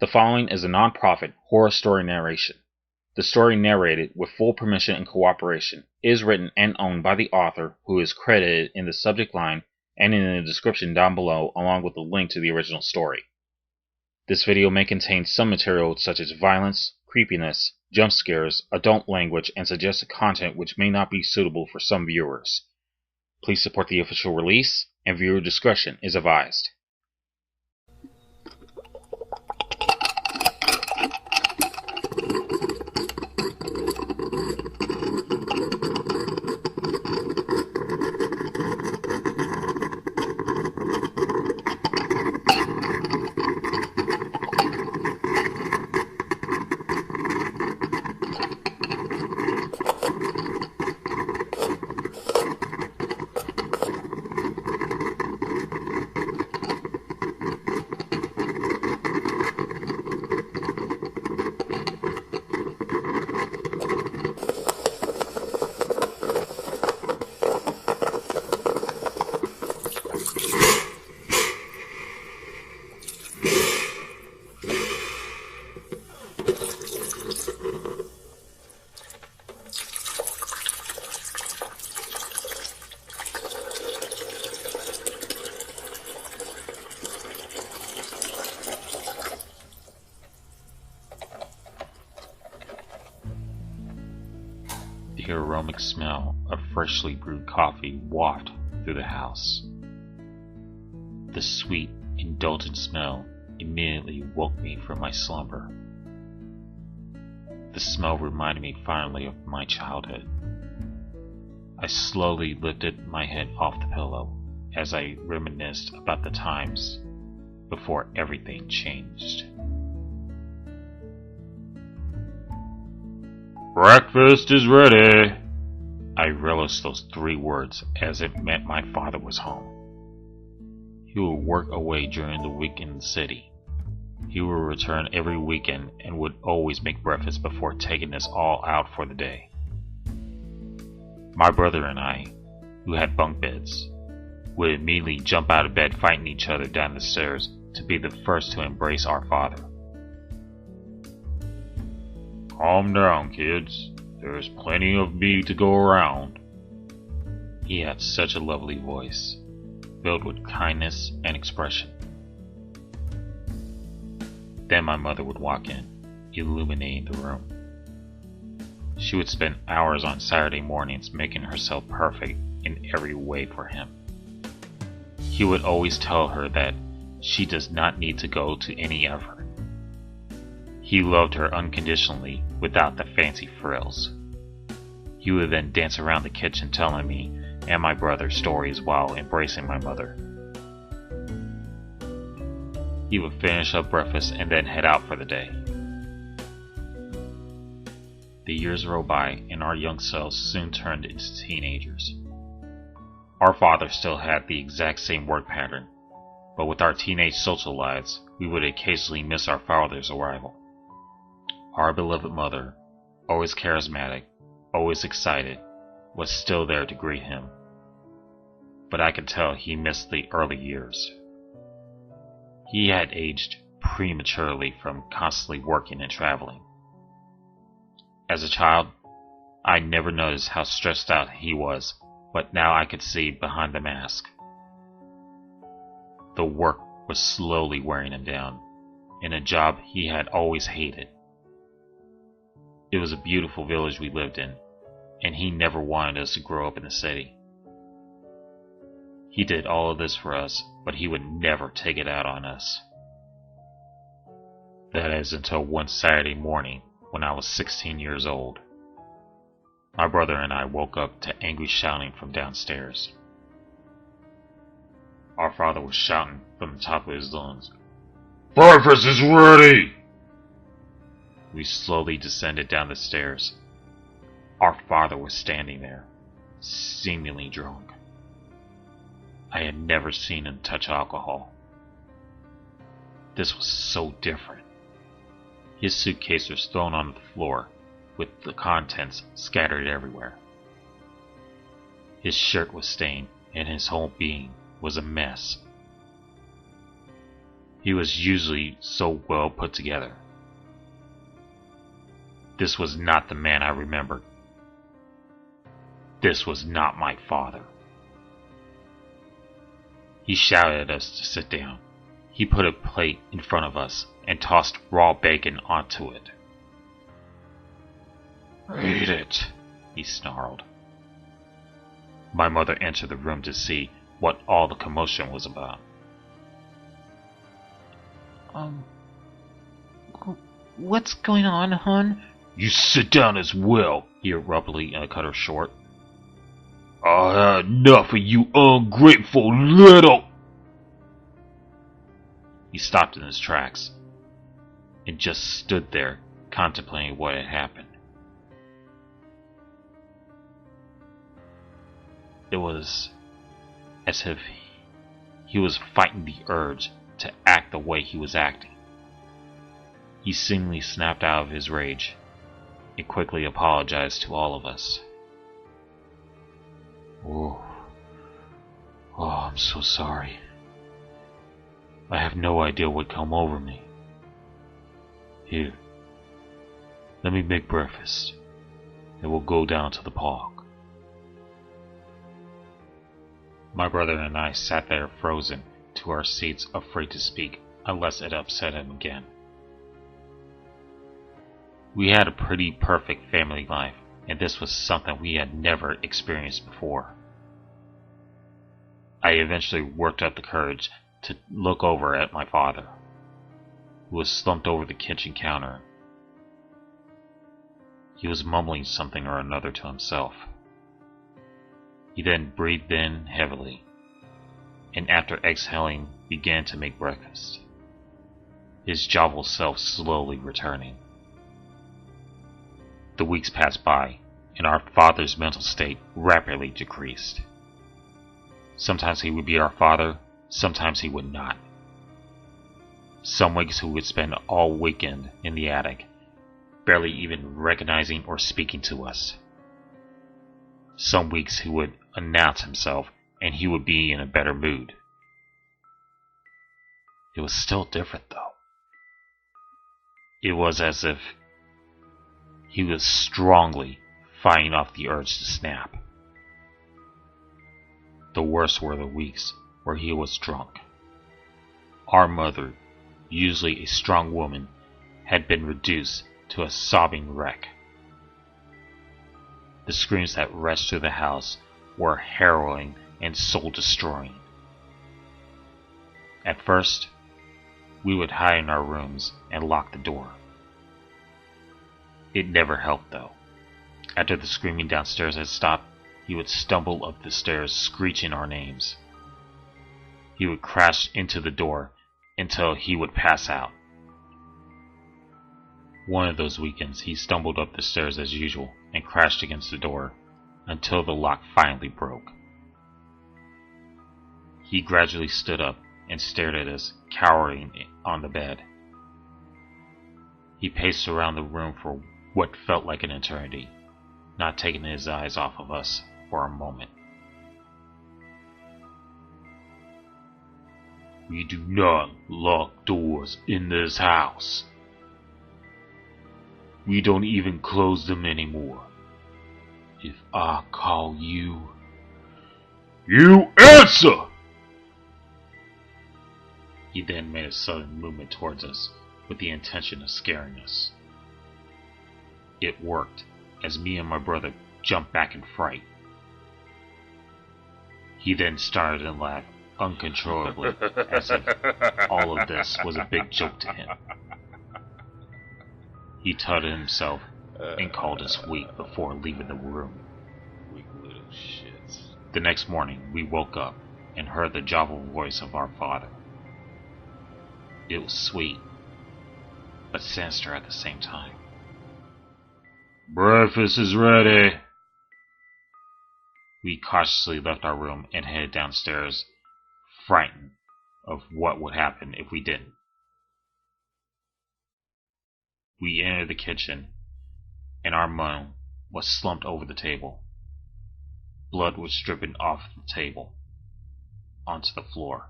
The following is a non-profit horror story narration. The story, narrated with full permission and cooperation, is written and owned by the author, who is credited in the subject line and in the description down below, along with a link to the original story. This video may contain some material such as violence, creepiness, jump scares, adult language, and suggested content which may not be suitable for some viewers. Please support the official release, and viewer discretion is advised. The aromatic smell of freshly brewed coffee wafted through the house. The sweet, indulgent smell immediately woke me from my slumber. The smell reminded me finally of my childhood. I slowly lifted my head off the pillow as I reminisced about the times before everything changed. "Breakfast is ready." I relished those 3 words as it meant my father was home. He would work away during the week in the city. He would return every weekend and would always make breakfast before taking us all out for the day. My brother and I, who had bunk beds, would immediately jump out of bed fighting each other down the stairs to be the first to embrace our father. "Calm down, kids. There's plenty of me to go around." He had such a lovely voice, filled with kindness and expression. Then my mother would walk in, illuminating the room. She would spend hours on Saturday mornings making herself perfect in every way for him. He would always tell her that she does not need to go to any effort. He loved her unconditionally without the fancy frills. He would then dance around the kitchen telling me and my brother stories while embracing my mother. He would finish up breakfast and then head out for the day. The years rolled by and our young selves soon turned into teenagers. Our father still had the exact same work pattern, but with our teenage social lives, we would occasionally miss our father's arrival. Our beloved mother, always charismatic, always excited, was still there to greet him. But I could tell he missed the early years. He had aged prematurely from constantly working and traveling. As a child, I never noticed how stressed out he was, but now I could see behind the mask. The work was slowly wearing him down, in a job he had always hated. It was a beautiful village we lived in, and he never wanted us to grow up in the city. He did all of this for us, but he would never take it out on us. That is until one Saturday morning when I was 16 years old. My brother and I woke up to angry shouting from downstairs. Our father was shouting from the top of his lungs, "Breakfast is ready!" We slowly descended down the stairs. Our father was standing there, seemingly drunk. I had never seen him touch alcohol. This was so different. His suitcase was thrown on the floor, with the contents scattered everywhere. His shirt was stained, and his whole being was a mess. He was usually so well put together. This was not the man I remembered. This was not my father. He shouted at us to sit down. He put a plate in front of us and tossed raw bacon onto it. "Eat it," he snarled. My mother entered the room to see what all the commotion was about. What's going on, hon? "You sit down as well," he abruptly cut her short. "I had enough of you ungrateful little..." He stopped in his tracks and just stood there contemplating what had happened. It was as if he was fighting the urge to act the way he was acting. He seemingly snapped out of his rage and quickly apologized to all of us. Oh, I'm so sorry. I have no idea what come over me. Here, let me make breakfast, and we'll go down to the park. My brother and I sat there frozen to our seats, afraid to speak unless it upset him again. We had a pretty perfect family life, and this was something we had never experienced before. I eventually worked up the courage to look over at my father, who was slumped over the kitchen counter. He was mumbling something or another to himself. He then breathed in heavily, and after exhaling, began to make breakfast, his jovial self slowly returning. The weeks passed by, and our father's mental state rapidly decreased. Sometimes he would be our father, sometimes he would not. Some weeks he would spend all weekend in the attic, barely even recognizing or speaking to us. Some weeks he would announce himself, and he would be in a better mood. It was still different, though. It was as if he was strongly fighting off the urge to snap. The worst were the weeks where he was drunk. Our mother, usually a strong woman, had been reduced to a sobbing wreck. The screams that rushed through the house were harrowing and soul-destroying. At first, we would hide in our rooms and lock the door. It never helped, though. After the screaming downstairs had stopped, he would stumble up the stairs screeching our names. He would crash into the door until he would pass out. One of those weekends, he stumbled up the stairs as usual and crashed against the door until the lock finally broke. He gradually stood up and stared at us, cowering on the bed. He paced around the room for what felt like an eternity, not taking his eyes off of us for a moment. "We do not lock doors in this house. We don't even close them anymore. If I call you, you answer!" He then made a sudden movement towards us with the intention of scaring us. It worked, as me and my brother jumped back in fright. He then started to laugh uncontrollably, as if all of this was a big joke to him. He tutted himself and called us weak before leaving the room. Weak little shits. The next morning, we woke up and heard the jovial voice of our father. It was sweet, but sinister at the same time. "Breakfast is ready." We cautiously left our room and headed downstairs, frightened of what would happen if we didn't. We entered the kitchen, and our mom was slumped over the table. Blood was dripping off the table onto the floor.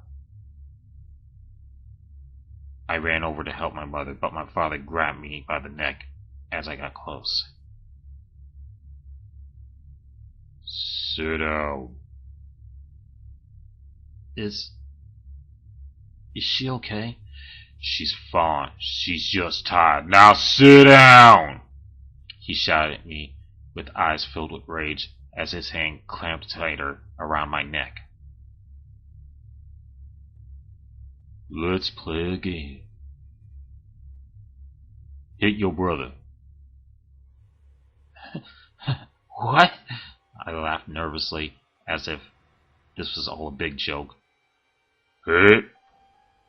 I ran over to help my mother, but my father grabbed me by the neck as I got close. Sit down. Is she okay? She's fine. She's just tired. Now sit down! He shouted at me with eyes filled with rage as his hand clamped tighter around my neck. Let's play a game. Hit your brother. What? I laughed nervously as if this was all a big joke. Hit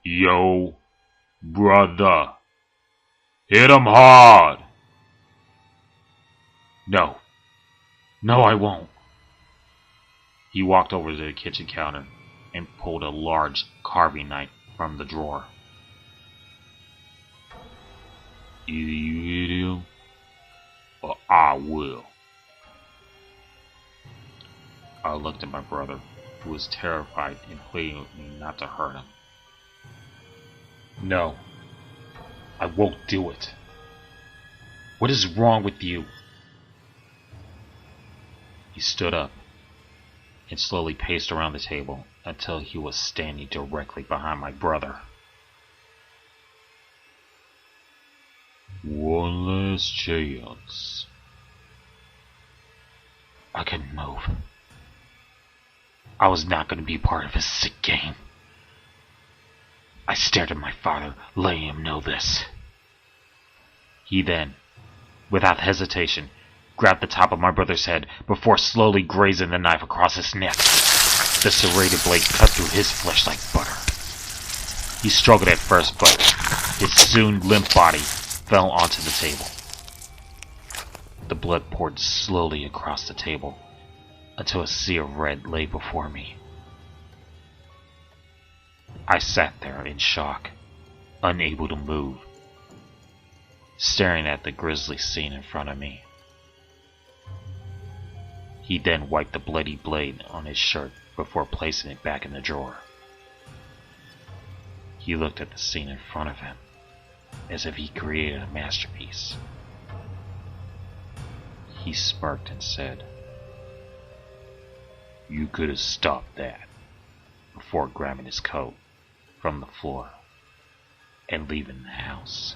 yo brother. Hit him hard. No. No, I won't. He walked over to the kitchen counter and pulled a large carving knife from the drawer. Either you hit him, or I will. I looked at my brother, who was terrified and pleading with me not to hurt him. No, I won't do it. What is wrong with you? He stood up and slowly paced around the table until he was standing directly behind my brother. One last chance. I couldn't move. I was not going to be part of his sick game. I stared at my father, letting him know this. He then, without hesitation, grabbed the top of my brother's head before slowly grazing the knife across his neck. The serrated blade cut through his flesh like butter. He struggled at first, but his soon limp body fell onto the table. The blood poured slowly across the table until a sea of red lay before me. I sat there in shock, unable to move, staring at the grisly scene in front of me. He then wiped the bloody blade on his shirt before placing it back in the drawer. He looked at the scene in front of him, as if he created a masterpiece. He smirked and said, "You could have stopped that," before grabbing his coat from the floor and leaving the house.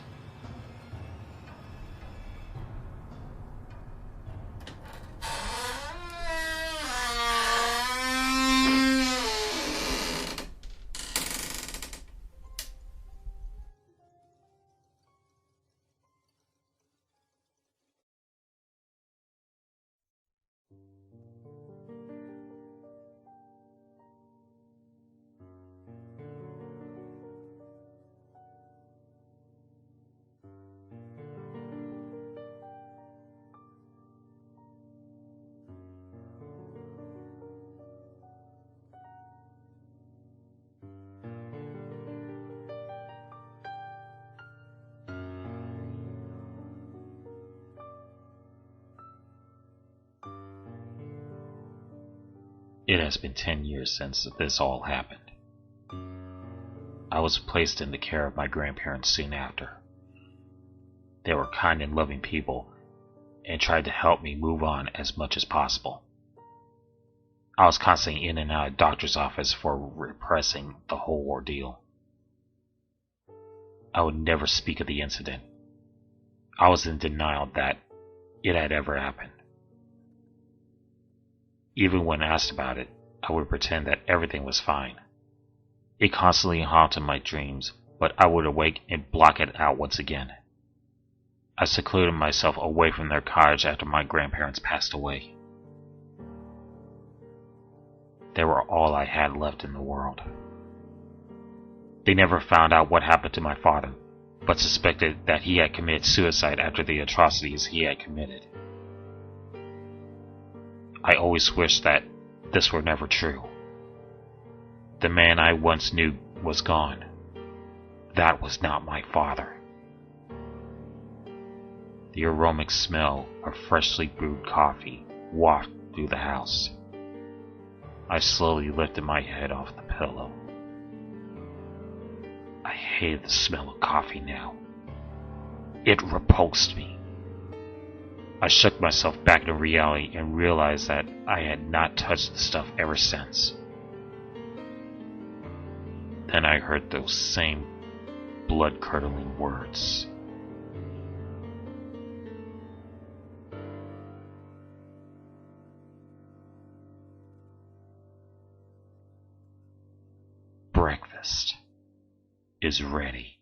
It has been 10 years since this all happened. I was placed in the care of my grandparents soon after. They were kind and loving people and tried to help me move on as much as possible. I was constantly in and out of doctor's office for repressing the whole ordeal. I would never speak of the incident. I was in denial that it had ever happened. Even when asked about it, I would pretend that everything was fine. It constantly haunted my dreams, but I would awake and block it out once again. I secluded myself away from their cottage after my grandparents passed away. They were all I had left in the world. They never found out what happened to my father, but suspected that he had committed suicide after the atrocities he had committed. I always wished that this were never true. The man I once knew was gone. That was not my father. The aromatic smell of freshly brewed coffee wafted through the house. I slowly lifted my head off the pillow. I hated the smell of coffee now. It repulsed me. I shook myself back to reality and realized that I had not touched the stuff ever since. Then I heard those same blood-curdling words. Breakfast is ready.